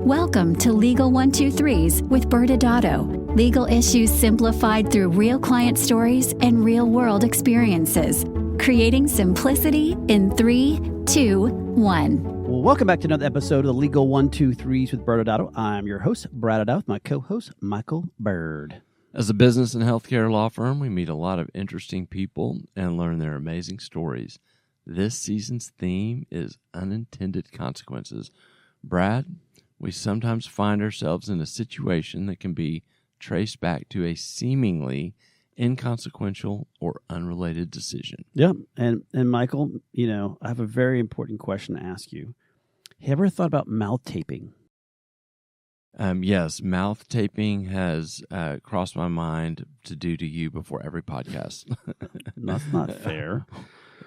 Welcome to Legal 123s with ByrdAdatto. Legal issues simplified through real client stories and real-world experiences. Creating simplicity in 3, 2, 1. Well, welcome back to another episode of the Legal 123s with ByrdAdatto. I'm your host, ByrdAdatto, with my co-host, Michael Byrd. As a business and healthcare law firm, we meet a lot of interesting people and learn their amazing stories. This season's theme is unintended consequences. Brad, we sometimes find ourselves in a situation that can be traced back to a seemingly inconsequential or unrelated decision. Yeah, and Michael, I have a very important question to ask you. Have you ever thought about mouth taping? Yes, mouth taping has crossed my mind to do to you before every podcast. That's not fair.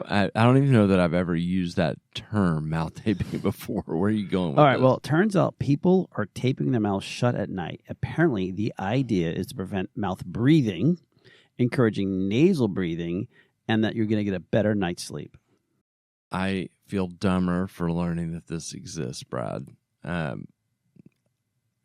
I don't even know that I've ever used that term, mouth taping, before. Where are you going with All right, this? well, it turns out people are taping their mouths shut at night. Apparently, the idea is to prevent mouth breathing, encouraging nasal breathing, and that you're going to get a better night's sleep. I feel dumber for learning that this exists, Brad.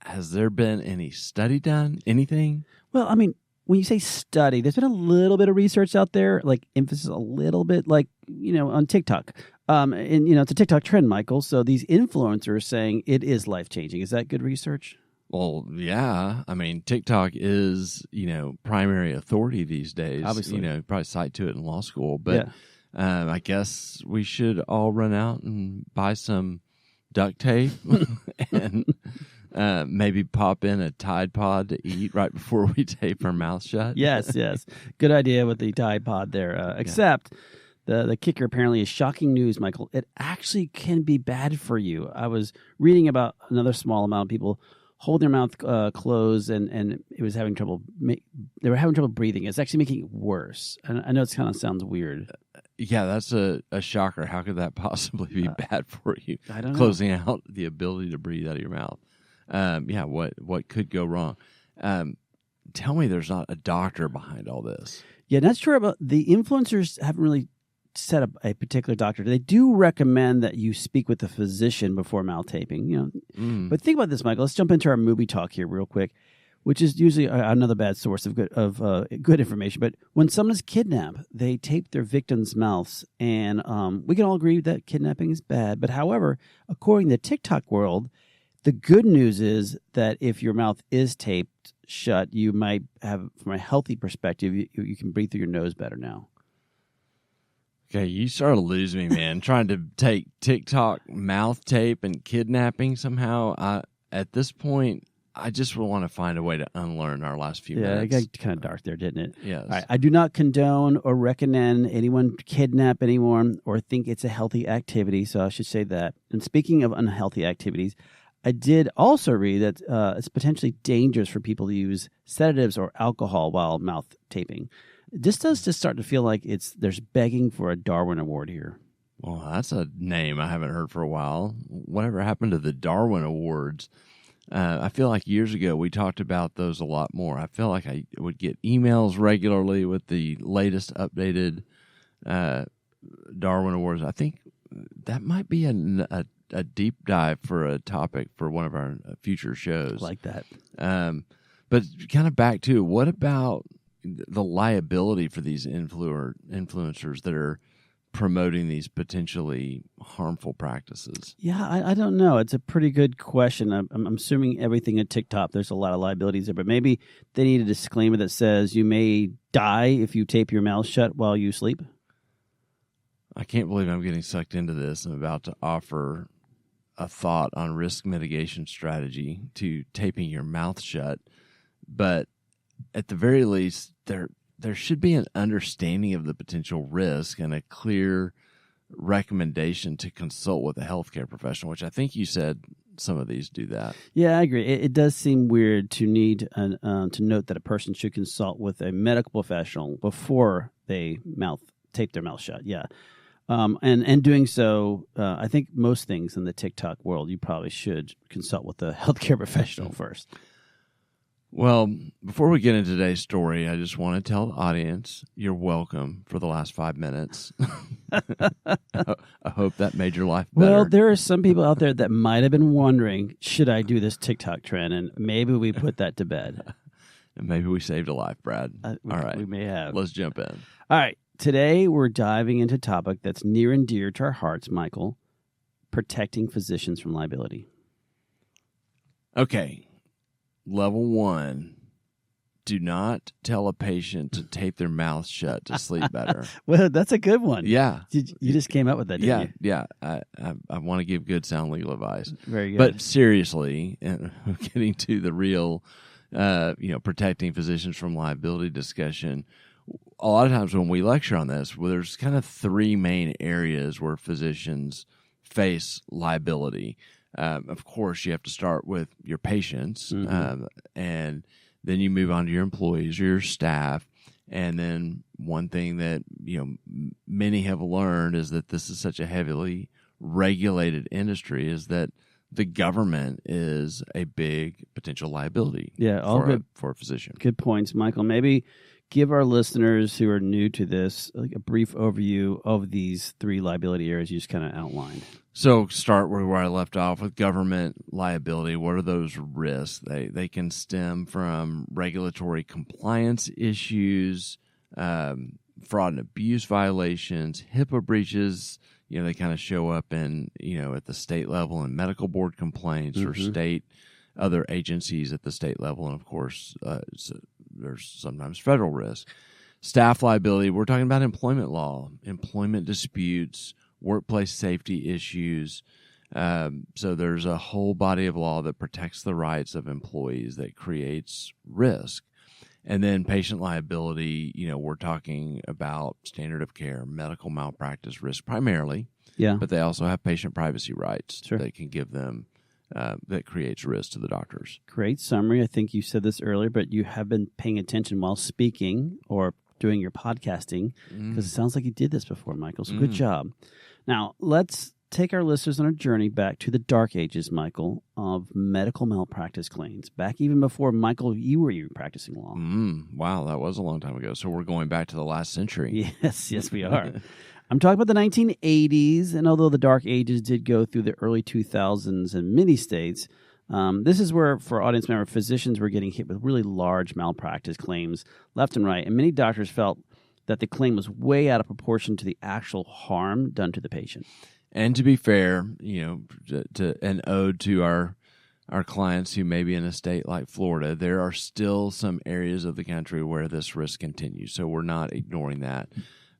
Has there been any study done? Anything? Well, I mean, when you say study, there's been a little bit of research out there, like emphasis a little bit, like, on TikTok. And, it's a TikTok trend, Michael. So these influencers are saying it is life-changing. Is that good research? Well, yeah. I mean, TikTok is, primary authority these days. Obviously. Probably cite to it in law school. But I guess we should all run out and buy some duct tape and maybe pop in a Tide Pod to eat right before we tape our mouth shut. Yes. Good idea with the Tide Pod there. Except the kicker apparently is shocking news, Michael. It actually can be bad for you. I was reading about another small amount of people hold their mouth closed and it was having trouble. They were having trouble breathing. It's actually making it worse. And I know it kind of sounds weird. Yeah, that's a shocker. How could that possibly be bad for you? I don't know. Closing out the ability to breathe out of your mouth. What could go wrong? Tell me there's not a doctor behind all this. Yeah, not sure about the influencers haven't really set up a particular doctor. They do recommend that you speak with a physician before mouth taping, But think about this, Michael. Let's jump into our movie talk here real quick, which is usually another bad source of good information. But when someone is kidnapped, they tape their victims' mouths, and we can all agree that kidnapping is bad. But however, according to the TikTok world, the good news is that if your mouth is taped shut, you might have, from a healthy perspective, you can breathe through your nose better now. Okay, you started losing me, man. Trying to take TikTok mouth tape and kidnapping somehow. At this point, I just want to find a way to unlearn our last few minutes. Yeah, it got kind of dark there, didn't it? Yes. All right, I do not condone or recommend anyone kidnap anyone or think it's a healthy activity, so I should say that. And speaking of unhealthy activities, I did also read that it's potentially dangerous for people to use sedatives or alcohol while mouth taping. This does just start to feel like there's begging for a Darwin Award here. Well, that's a name I haven't heard for a while. Whatever happened to the Darwin Awards? I feel like years ago we talked about those a lot more. I feel like I would get emails regularly with the latest updated Darwin Awards. I think that might be a deep dive for a topic for one of our future shows. I like that. But kind of back to, what about the liability for these influencers that are promoting these potentially harmful practices? Yeah, I don't know. It's a pretty good question. I'm assuming everything at TikTok, there's a lot of liabilities there, but maybe they need a disclaimer that says you may die if you tape your mouth shut while you sleep. I can't believe I'm getting sucked into this. I'm about to offer a thought on risk mitigation strategy to taping your mouth shut, but at the very least, there should be an understanding of the potential risk and a clear recommendation to consult with a healthcare professional, which I think you said some of these do that. Yeah, I agree. It does seem weird to need to note that a person should consult with a medical professional before they tape their mouth shut. Yeah. And doing so, I think most things in the TikTok world, you probably should consult with a healthcare professional first. Well, before we get into today's story, I just want to tell the audience you're welcome for the last 5 minutes. I hope that made your life better. Well, there are some people out there that might have been wondering, should I do this TikTok trend? And maybe we put that to bed. And maybe we saved a life, Brad. All right. We may have. Let's jump in. All right. Today, we're diving into a topic that's near and dear to our hearts, Michael, protecting physicians from liability. Okay. Level 1, do not tell a patient to tape their mouth shut to sleep better. Well, that's a good one. Yeah. You just came up with that, didn't you? Yeah. I want to give good sound legal advice. Very good. But seriously, and getting to the real, protecting physicians from liability discussion, a lot of times when we lecture on this, well, there's kind of 3 main areas where physicians face liability. Of course, you have to start with your patients, and then you move on to your employees or your staff. And then one thing that many have learned is that this is such a heavily regulated industry is that the government is a big potential liability. Yeah, all good for a physician. Good points, Michael. Maybe give our listeners who are new to this a brief overview of these 3 liability areas you just kind of outlined. So start where I left off with government liability. What are those risks? They can stem from regulatory compliance issues, fraud and abuse violations, HIPAA breaches. They kind of show up in, at the state level in medical board complaints or other agencies at the state level. And of course, there's sometimes federal risk. Staff liability, we're talking about employment law, employment disputes, workplace safety issues. So there's a whole body of law that protects the rights of employees that creates risk. And then patient liability, we're talking about standard of care, medical malpractice risk primarily. Yeah. But they also have patient privacy rights Sure. that can give them, that creates risk to the doctors. Great summary. I think you said this earlier, but you have been paying attention while speaking or doing your podcasting because it sounds like you did this before, Michael. So good job. Now, let's take our listeners on a journey back to the dark ages, Michael, of medical malpractice claims. Back even before, Michael, you were practicing law. Wow, that was a long time ago. So we're going back to the last century. Yes, we are. I'm talking about the 1980s, and although the dark ages did go through the early 2000s in many states, this is where, for audience member, physicians were getting hit with really large malpractice claims left and right, and many doctors felt that the claim was way out of proportion to the actual harm done to the patient. And to be fair, to an ode to our clients who may be in a state like Florida, there are still some areas of the country where this risk continues. So we're not ignoring that.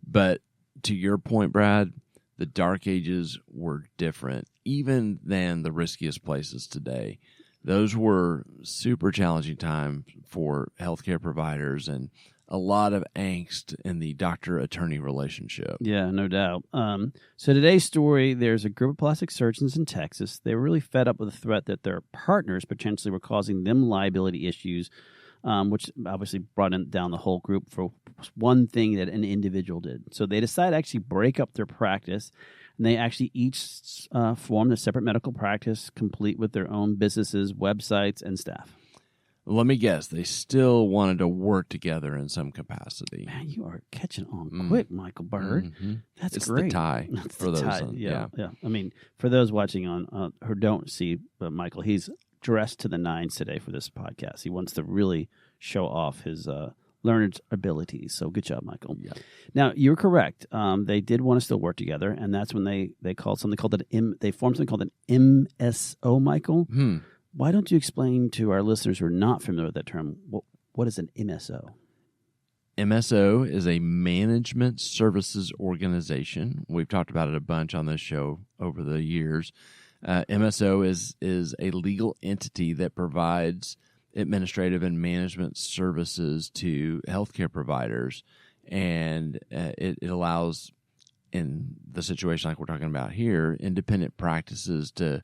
But to your point, Brad, the dark ages were different, even than the riskiest places today. Those were super challenging times for healthcare providers and a lot of angst in the doctor-attorney relationship. Yeah, no doubt. So today's story, there's a group of plastic surgeons in Texas. They were really fed up with the threat that their partners potentially were causing them liability issues, which obviously brought down the whole group for one thing that an individual did. So they decided to actually break up their practice, and they actually each formed a separate medical practice, complete with their own businesses, websites, and staff. Let me guess, they still wanted to work together in some capacity. Man, you are catching on quick, Michael Byrd. That's it's great. The tie That's for the those. tie. Yeah. I mean, for those watching on who don't see Michael, he's dressed to the nines today for this podcast. He wants to really show off his learned abilities. So good job, Michael. Yeah. Now, you're correct. They did want to still work together, and that's when they called something called they formed something called an MSO, Michael. Why don't you explain to our listeners who are not familiar with that term, what is an MSO? MSO is a management services organization. We've talked about it a bunch on this show over the years. MSO is a legal entity that provides administrative and management services to healthcare providers, and it allows, in the situation like we're talking about here, independent practices to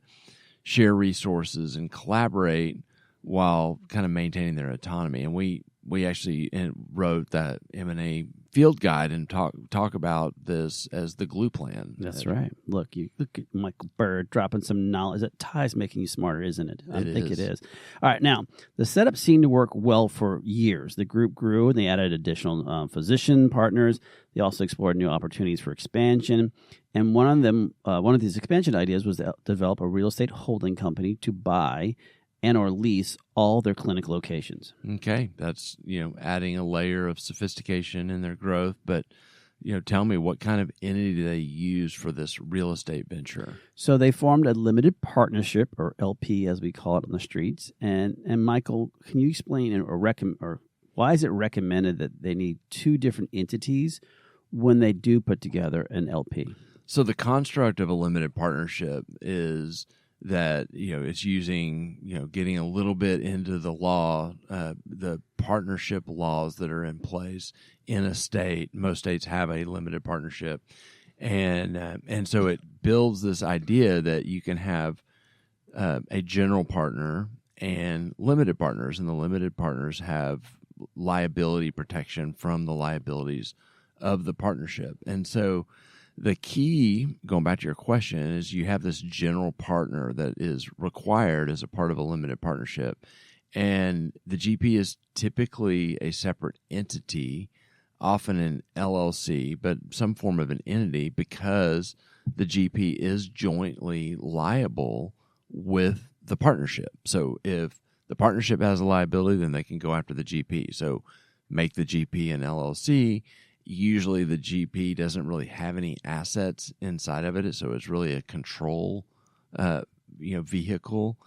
share resources and collaborate while kind of maintaining their autonomy. And we we actually wrote that M&A field guide and talk about this as the glue plan. That's right. Look at Michael Byrd dropping some knowledge. That tie's making you smarter, isn't it? I think it is. All right. Now, the setup seemed to work well for years. The group grew, and they added additional physician partners. They also explored new opportunities for expansion. And one of these expansion ideas was to develop a real estate holding company to buy and or lease all their clinic locations. Okay, that's adding a layer of sophistication in their growth. But tell me, what kind of entity do they use for this real estate venture? So they formed a limited partnership, or LP as we call it on the streets. And Michael, can you explain or why is it recommended that they need two different entities when they do put together an LP? So the construct of a limited partnership is that it's using getting a little bit into the law, the partnership laws that are in place in a state. Most states have a limited partnership, and so it builds this idea that you can have a general partner and limited partners, and the limited partners have liability protection from the liabilities of the partnership. And so the key, going back to your question, is you have this general partner that is required as a part of a limited partnership. And the GP is typically a separate entity, often an LLC, but some form of an entity, because the GP is jointly liable with the partnership. So if the partnership has a liability, then they can go after the GP. So make the GP an LLC. Usually the GP doesn't really have any assets inside of it, so it's really a control, vehicle,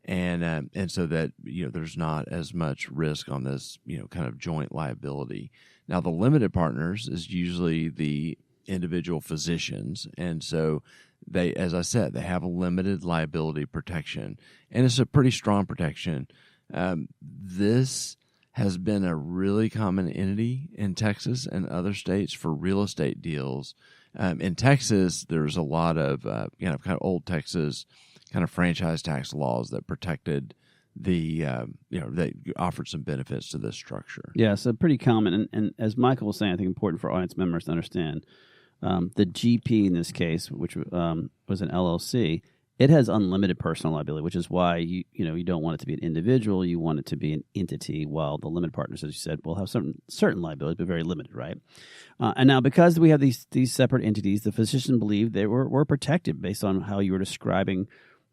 and so that there's not as much risk on this kind of joint liability. Now the limited partners is usually the individual physicians, and so they, as I said, they have a limited liability protection, and it's a pretty strong protection. This has been a really common entity in Texas and other states for real estate deals. In Texas, there's a lot of kind of old Texas kind of franchise tax laws that protected the they offered some benefits to this structure. Yeah, so pretty common. And as Michael was saying, I think important for audience members to understand, the GP in this case, which was an LLC, it has unlimited personal liability, which is why you don't want it to be an individual. You want it to be an entity, while the limited partners, as you said, will have certain liabilities, but very limited, right? And now, because we have these separate entities, the physician believed they were protected based on how you were describing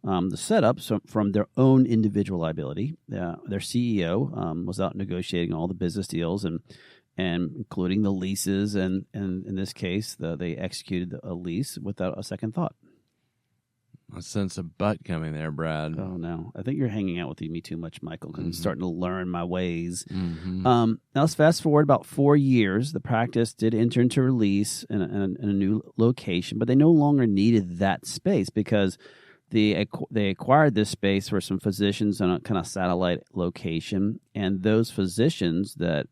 the setup. So from their own individual liability, their CEO was out negotiating all the business deals and including the leases, and in this case, they executed a lease without a second thought. I sense a butt coming there, Brad. Oh, no. I think you're hanging out with me too much, Michael, because I'm starting to learn my ways. Mm-hmm. Now, let's fast forward about 4 years. The practice did enter into release in a new location, but they no longer needed that space because they acquired this space for some physicians on a kind of satellite location, and those physicians that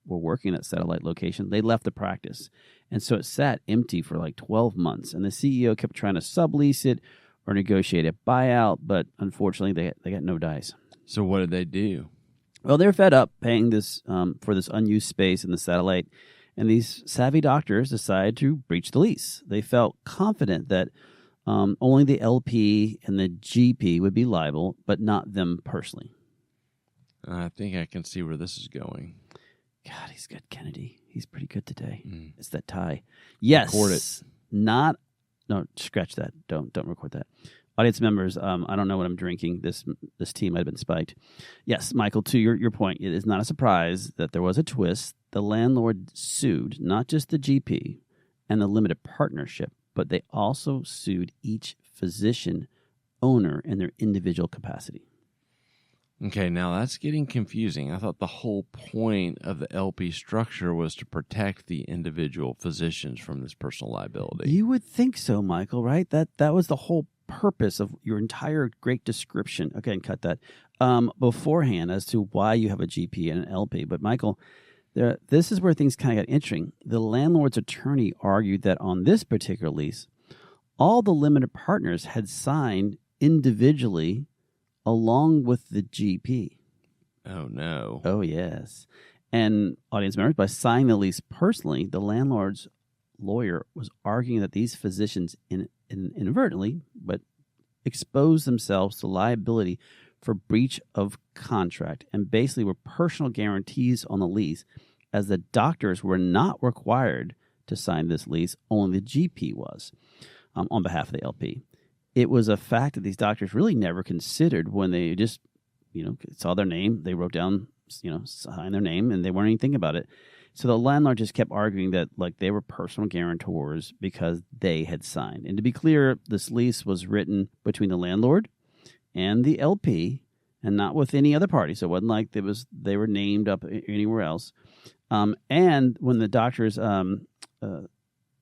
were working at satellite location, they left the practice. And so it sat empty for like 12 months, and the CEO kept trying to sublease it or negotiate a buyout, but unfortunately they got no dice. So what did they do? Well, they're fed up paying this for this unused space in the satellite, and these savvy doctors decided to breach the lease. They felt confident that only the LP and the GP would be liable, but not them personally. I think I can see where this is going. God, he's good, Kennedy. He's pretty good today. It's that tie. Yes. Record it. No, scratch that. Don't record that. Audience members, I don't know what I'm drinking. This tea might have been spiked. Yes, Michael, to your point, it is not a surprise that there was a twist. The landlord sued not just the GP and the limited partnership, but they also sued each physician owner in their individual capacity. Okay, now that's getting confusing. I thought the whole point of the LP structure was to protect the individual physicians from this personal liability. You would think so, Michael, right? That was the whole purpose of your entire great description. Okay, and cut that beforehand as to why you have a GP and an LP. But Michael, this is where things kind of got interesting. The landlord's attorney argued that on this particular lease, all the limited partners had signed individually along with the GP. Oh, no. Oh, yes. And audience members, by signing the lease personally, the landlord's lawyer was arguing that these physicians inadvertently, but exposed themselves to liability for breach of contract and basically were personal guarantees on the lease, as the doctors were not required to sign this lease, only the GP was on behalf of the LP. It was a fact that these doctors really never considered when they just, saw their name, they wrote down, signed their name, and they weren't even thinking about it. So the landlord just kept arguing that they were personal guarantors because they had signed. And to be clear, this lease was written between the landlord and the LP and not with any other party. So it wasn't like they were named up anywhere else. And when the doctors, it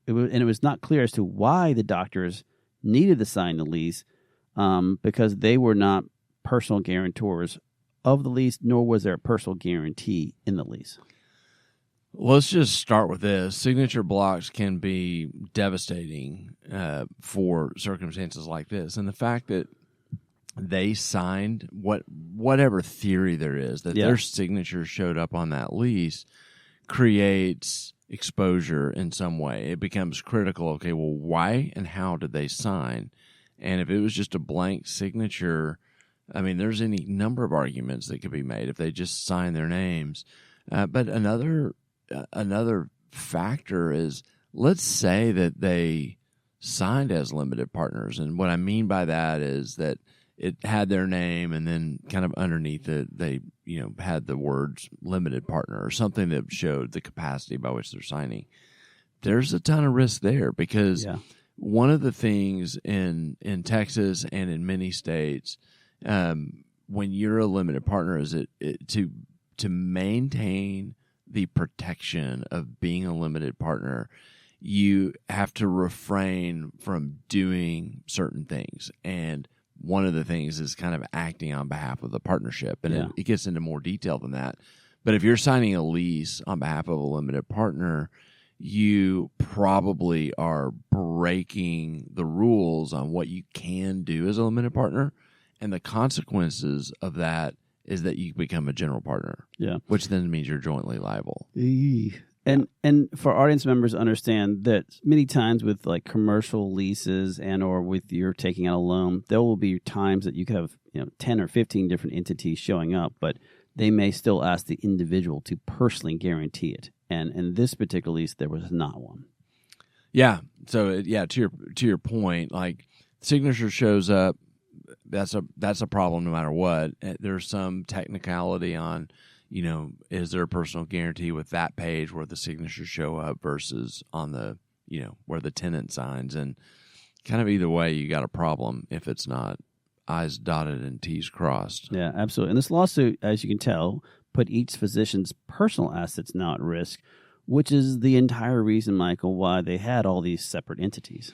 was not clear as to why the doctors needed to sign the lease, because they were not personal guarantors of the lease, nor was there a personal guarantee in the lease. Let's just start with this. Signature blocks can be devastating for circumstances like this. And the fact that they signed whatever theory there is, that their signature showed up on that lease, creates exposure in some way. It becomes critical. Okay, well, why and how did they sign? And if it was just a blank signature, I mean, there's any number of arguments that could be made if they just sign their names. But another factor is, let's say that they signed as limited partners. And what I mean by that is that it had their name, and then kind of underneath it, they had the words limited partner or something that showed the capacity by which they're signing. There's a ton of risk there, because one of the things in Texas and in many states, when you're a limited partner, is to maintain the protection of being a limited partner, you have to refrain from doing certain things. And one of the things is kind of acting on behalf of the partnership. And it gets into more detail than that. But if you're signing a lease on behalf of a limited partner, you probably are breaking the rules on what you can do as a limited partner. And the consequences of that is that you become a general partner, which then means you're jointly liable. And for audience members, understand that many times with commercial leases and or with you're taking out a loan, there will be times that you could have 10 or 15 different entities showing up, but they may still ask the individual to personally guarantee it. And in this particular lease, there was not one. Yeah. So to your point, signature shows up. That's a problem no matter what. There's some technicality on, is there a personal guarantee with that page where the signatures show up versus on the, where the tenant signs. And kind of either way, you got a problem if it's not I's dotted and T's crossed. Yeah, absolutely. And this lawsuit, as you can tell, put each physician's personal assets now at risk, which is the entire reason, Michael, why they had all these separate entities.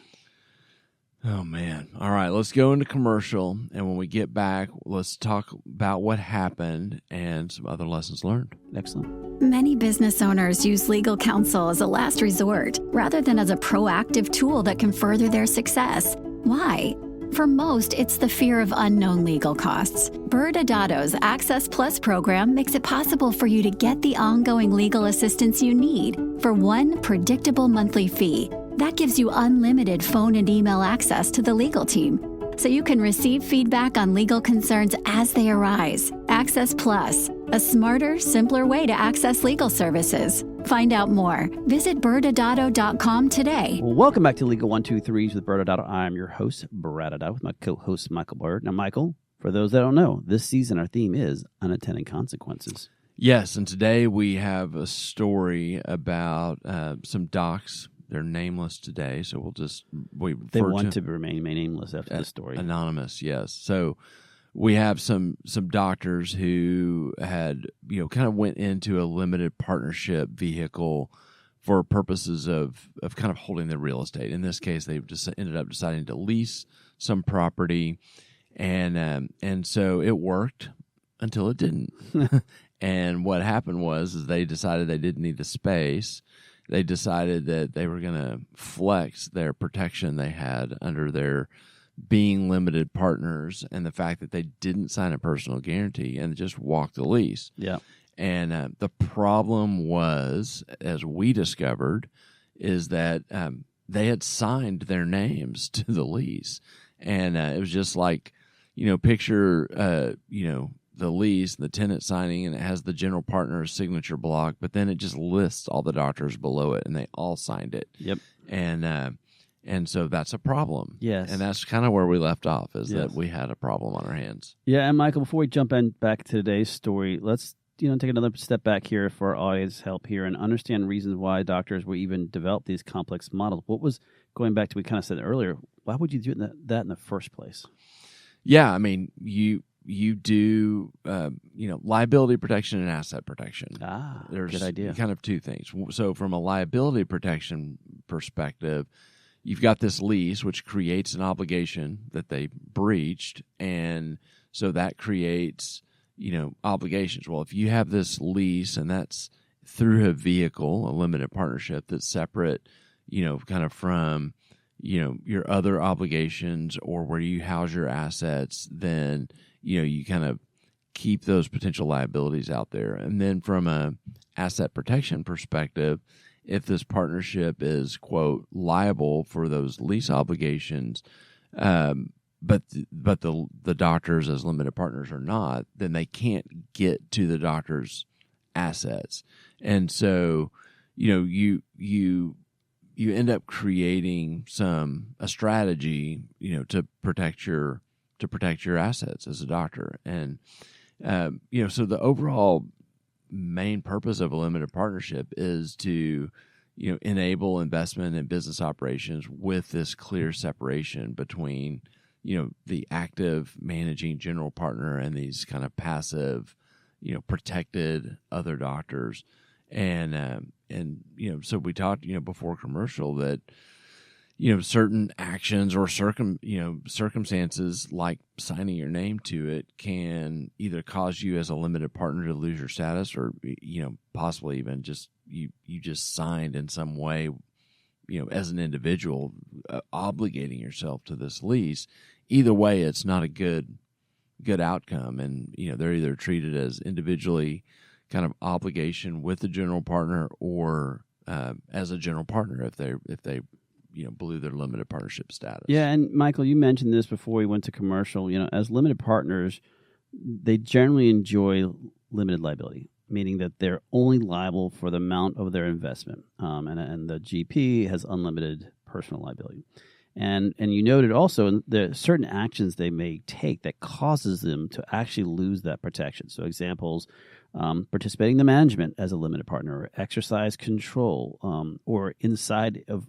Oh, man. All right, let's go into commercial, and when we get back, let's talk about what happened and some other lessons learned. Excellent. Many business owners use legal counsel as a last resort rather than as a proactive tool that can further their success. Why? For most, it's the fear of unknown legal costs. ByrdAdatto's Access Plus program makes it possible for you to get the ongoing legal assistance you need for one predictable monthly fee. That gives you unlimited phone and email access to the legal team, so you can receive feedback on legal concerns as they arise. Access Plus, a smarter, simpler way to access legal services. Find out more. Visit ByrdAdatto.com today. Well, welcome back to Legal 123s with ByrdAdatto. I'm your host, ByrdAdatto, with my co-host, Michael Byrd. Now, Michael, for those that don't know, this season our theme is unintended consequences. Yes, and today we have a story about some docs. They're nameless today, so they want to remain nameless after the story. Anonymous, yes. So we have some doctors who had kind of went into a limited partnership vehicle for purposes of kind of holding the real estate. In this case, they just ended up deciding to lease some property, and so it worked until it didn't. And what happened was they decided they didn't need the space. They decided that they were going to flex their protection they had under their being limited partners and the fact that they didn't sign a personal guarantee and just walk the lease. Yeah. And the problem was, as we discovered, is that they had signed their names to the lease. And it was just like, picture, the lease, the tenant signing, and it has the general partner's signature block, but then it just lists all the doctors below it, and they all signed it. Yep. And so that's a problem. Yes. And that's kind of where we left off, is that we had a problem on our hands. Yeah, and Michael, before we jump back to today's story, let's take another step back here for our audience help here and understand reasons why doctors would even develop these complex models. What was, going back to what we kind of said earlier, why would you do that in the first place? Yeah, I mean, you do, liability protection and asset protection. There's good idea. Kind of two things. So from a liability protection perspective, you've got this lease, which creates an obligation that they breached, and so that creates, obligations. Well, if you have this lease and that's through a vehicle, a limited partnership that's separate, kind of from, your other obligations or where you house your assets, then, you kind of keep those potential liabilities out there. And then from a asset protection perspective, if this partnership is, quote, liable for those lease obligations, but the doctors as limited partners are not, then they can't get to the doctor's assets. And so, you end up creating a strategy, to protect your assets as a doctor. And so the overall main purpose of a limited partnership is to enable investment in business operations with this clear separation between the active managing general partner and these kind of passive protected other doctors. And so we talked before commercial that certain actions or circumstances like signing your name to it can either cause you as a limited partner to lose your status, or possibly even just you just signed in some way as an individual obligating yourself to this lease. Either way, it's not a good outcome, and they're either treated as individually kind of obligation with the general partner, or as a general partner if they blew their limited partnership status. Yeah, and Michael, you mentioned this before we went to commercial. As limited partners, they generally enjoy limited liability, meaning that they're only liable for the amount of their investment, and the GP has unlimited personal liability. And you noted also there are certain actions they may take that causes them to actually lose that protection. So examples, participating in the management as a limited partner, or exercise control, or inside of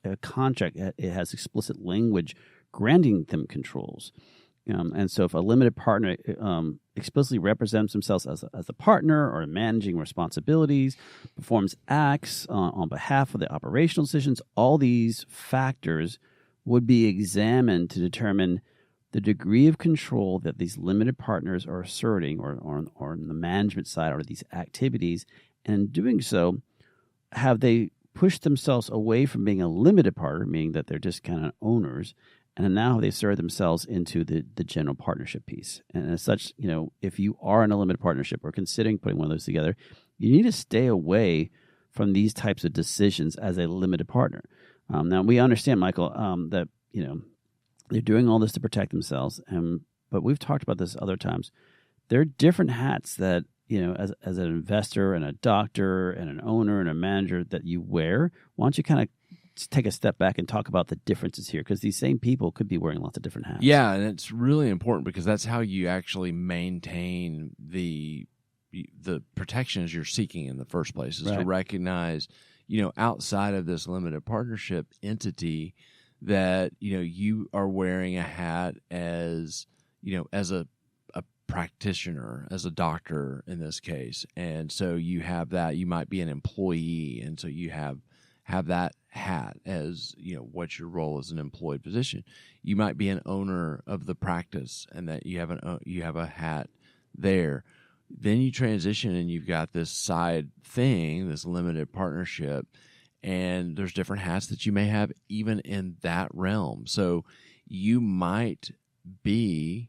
a contract, it has explicit language granting them controls. And so if a limited partner explicitly represents themselves as a partner or managing responsibilities, performs acts on behalf of the operational decisions, all these factors would be examined to determine the degree of control that these limited partners are asserting or on the management side or these activities. And in doing so, have they pushed themselves away from being a limited partner, meaning that they're just kind of owners, and now they serve themselves into the general partnership piece. And as such, if you are in a limited partnership or considering putting one of those together, you need to stay away from these types of decisions as a limited partner. Now, we understand, Michael, that, they're doing all this to protect themselves. But we've talked about this other times. There are different hats that, as an investor and a doctor and an owner and a manager that you wear. Why don't you kind of take a step back and talk about the differences here? Because these same people could be wearing lots of different hats. Yeah, and it's really important because that's how you actually maintain the protections you're seeking in the first place, is to recognize, outside of this limited partnership entity, that you are wearing a hat as a practitioner, as a doctor in this case. And so you have that. You might be an employee, and so you have that hat as what's your role as an employed position. You might be an owner of the practice, and that you have a hat there. Then you transition and you've got this side thing, this limited partnership, and there's different hats that you may have even in that realm. So you might be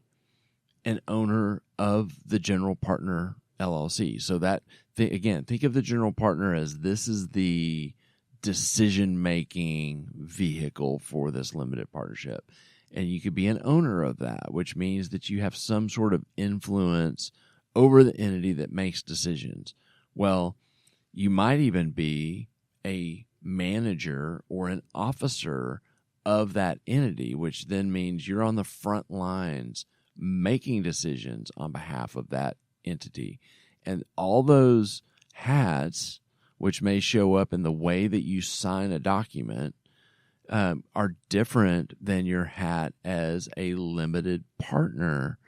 an owner of the general partner LLC. So that, again, think of the general partner as this is the decision-making vehicle for this limited partnership. And you could be an owner of that, which means that you have some sort of influence over the entity that makes decisions. Well, you might even be a manager or an officer of that entity, which then means you're on the front lines making decisions on behalf of that entity. And all those hats, which may show up in the way that you sign a document, are different than your hat as a limited partner,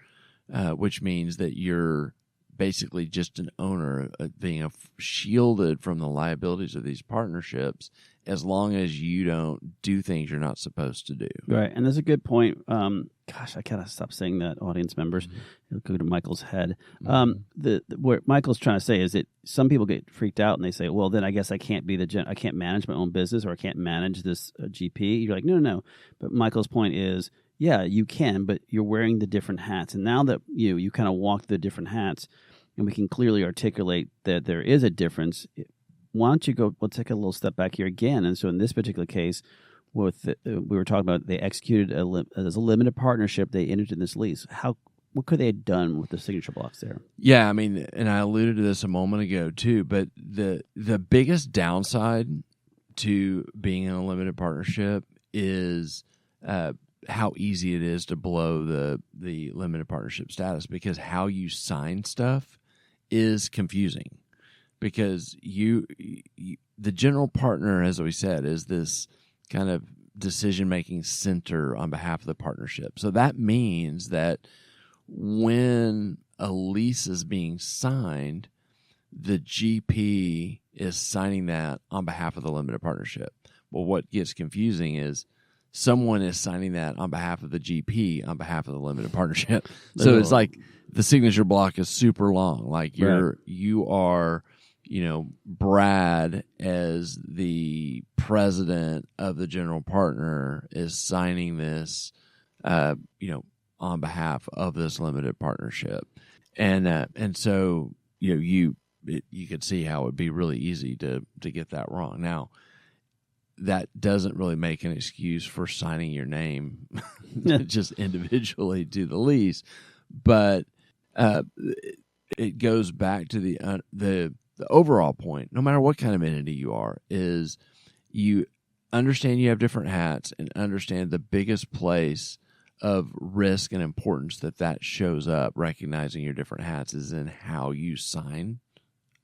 which means that you're basically just an owner, being shielded from the liabilities of these partnerships as long as you don't do things you're not supposed to do. Right, and that's a good point. Gosh, I gotta stop saying that, audience members. It'll go to Michael's head. What Michael's trying to say is that some people get freaked out and they say, "Well, then I guess I can't be I can't manage my own business, or I can't manage this GP." You're like, no. But Michael's point is, yeah, you can, but you're wearing the different hats. And now that you kind of walk the different hats, and we can clearly articulate that there is a difference, why don't you go? We'll take a little step back here again. And so in this particular case, we were talking about they executed as a limited partnership. They entered in this lease. What could they have done with the signature blocks there? Yeah, I mean, and I alluded to this a moment ago too, but the biggest downside to being in a limited partnership is how easy it is to blow the limited partnership status, because how you sign stuff is confusing. Because the general partner, as we said, is this kind of decision-making center on behalf of the partnership. So that means that when a lease is being signed, the GP is signing that on behalf of the limited partnership. Well, what gets confusing is someone is signing that on behalf of the GP on behalf of the limited partnership. So it's like the signature block is super long. Like you are, Brad, as the president of the general partner, is signing this, on behalf of this limited partnership. And so, you could see how it would be really easy to get that wrong. Now, that doesn't really make an excuse for signing your name just individually to the lease, but it goes back to the overall point. No matter what kind of entity you are, is you understand you have different hats and understand the biggest place of risk and importance that shows up. Recognizing your different hats is in how you sign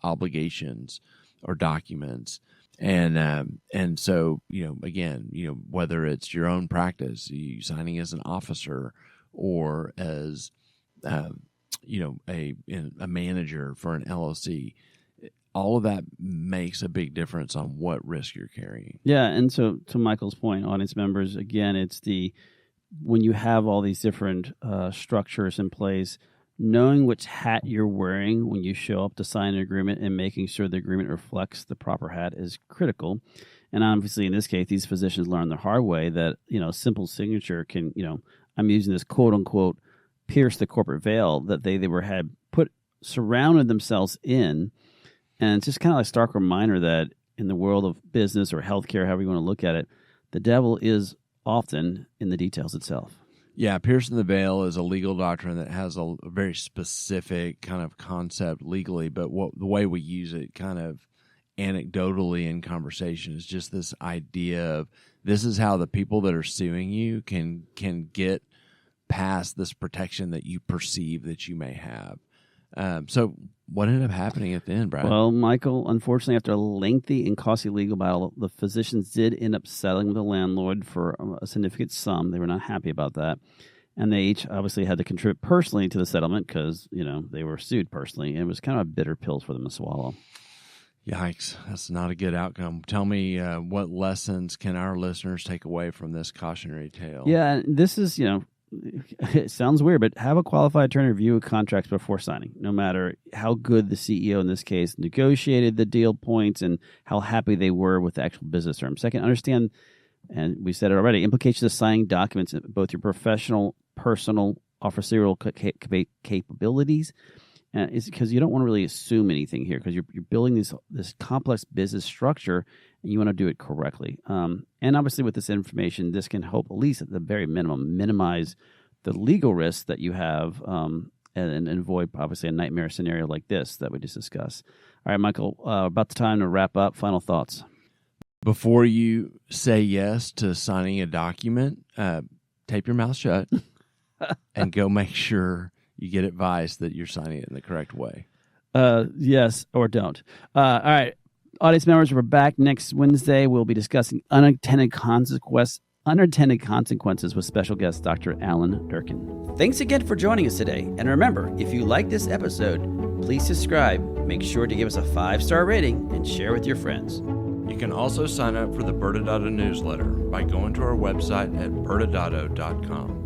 obligations or documents. And so, again, whether it's your own practice, you signing as an officer or as, a manager for an LLC, all of that makes a big difference on what risk you're carrying. Yeah. And so to Michael's point, audience members, again, it's when you have all these different structures in place, knowing which hat you're wearing when you show up to sign an agreement and making sure the agreement reflects the proper hat is critical. And obviously, in this case, these physicians learned the hard way that, simple signature can, I'm using this quote unquote, pierce the corporate veil that they had surrounded themselves in. And it's just kind of a stark reminder that in the world of business or healthcare, however you want to look at it, the devil is often in the details itself. Yeah, piercing the veil is a legal doctrine that has a very specific kind of concept legally, but the way we use it kind of anecdotally in conversation is just this idea of this is how the people that are suing you can get past this protection that you perceive that you may have. So what ended up happening at the end, Brad? Well, Michael, unfortunately, after a lengthy and costly legal battle, the physicians did end up settling with the landlord for a significant sum. They were not happy about that. And they each obviously had to contribute personally to the settlement because, they were sued personally. And it was kind of a bitter pill for them to swallow. Yikes. That's not a good outcome. Tell me, what lessons can our listeners take away from this cautionary tale? Yeah, this is, it sounds weird, but have a qualified attorney review contracts before signing, no matter how good the CEO in this case negotiated the deal points and how happy they were with the actual business terms. Second, understand, and we said it already, implications of signing documents in both your professional, personal, officerial capabilities, is because you don't want to really assume anything here because you're building this complex business structure and you want to do it correctly. And obviously with this information, this can help, at least at the very minimum, minimize the legal risks that you have and avoid, obviously, a nightmare scenario like this that we just discussed. All right, Michael, about the time to wrap up. Final thoughts. Before you say yes to signing a document, tape your mouth shut and go make sure you get advice that you're signing it in the correct way. Yes, or don't. All right, audience members, we're back next Wednesday. We'll be discussing unintended consequences with special guest Dr. Alan Durkin. Thanks again for joining us today. And remember, if you like this episode, please subscribe, make sure to give us a 5-star rating, and share with your friends. You can also sign up for the ByrdAdatto newsletter by going to our website at ByrdAdatto.com.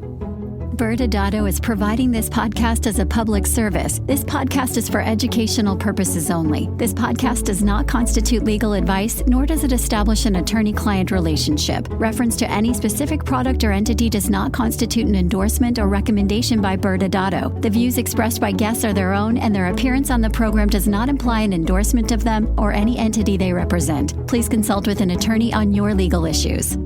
ByrdAdatto is providing this podcast as a public service. This podcast is for educational purposes only. This podcast does not constitute legal advice, nor does it establish an attorney-client relationship. Reference to any specific product or entity does not constitute an endorsement or recommendation by ByrdAdatto. The views expressed by guests are their own, and their appearance on the program does not imply an endorsement of them or any entity they represent. Please consult with an attorney on your legal issues.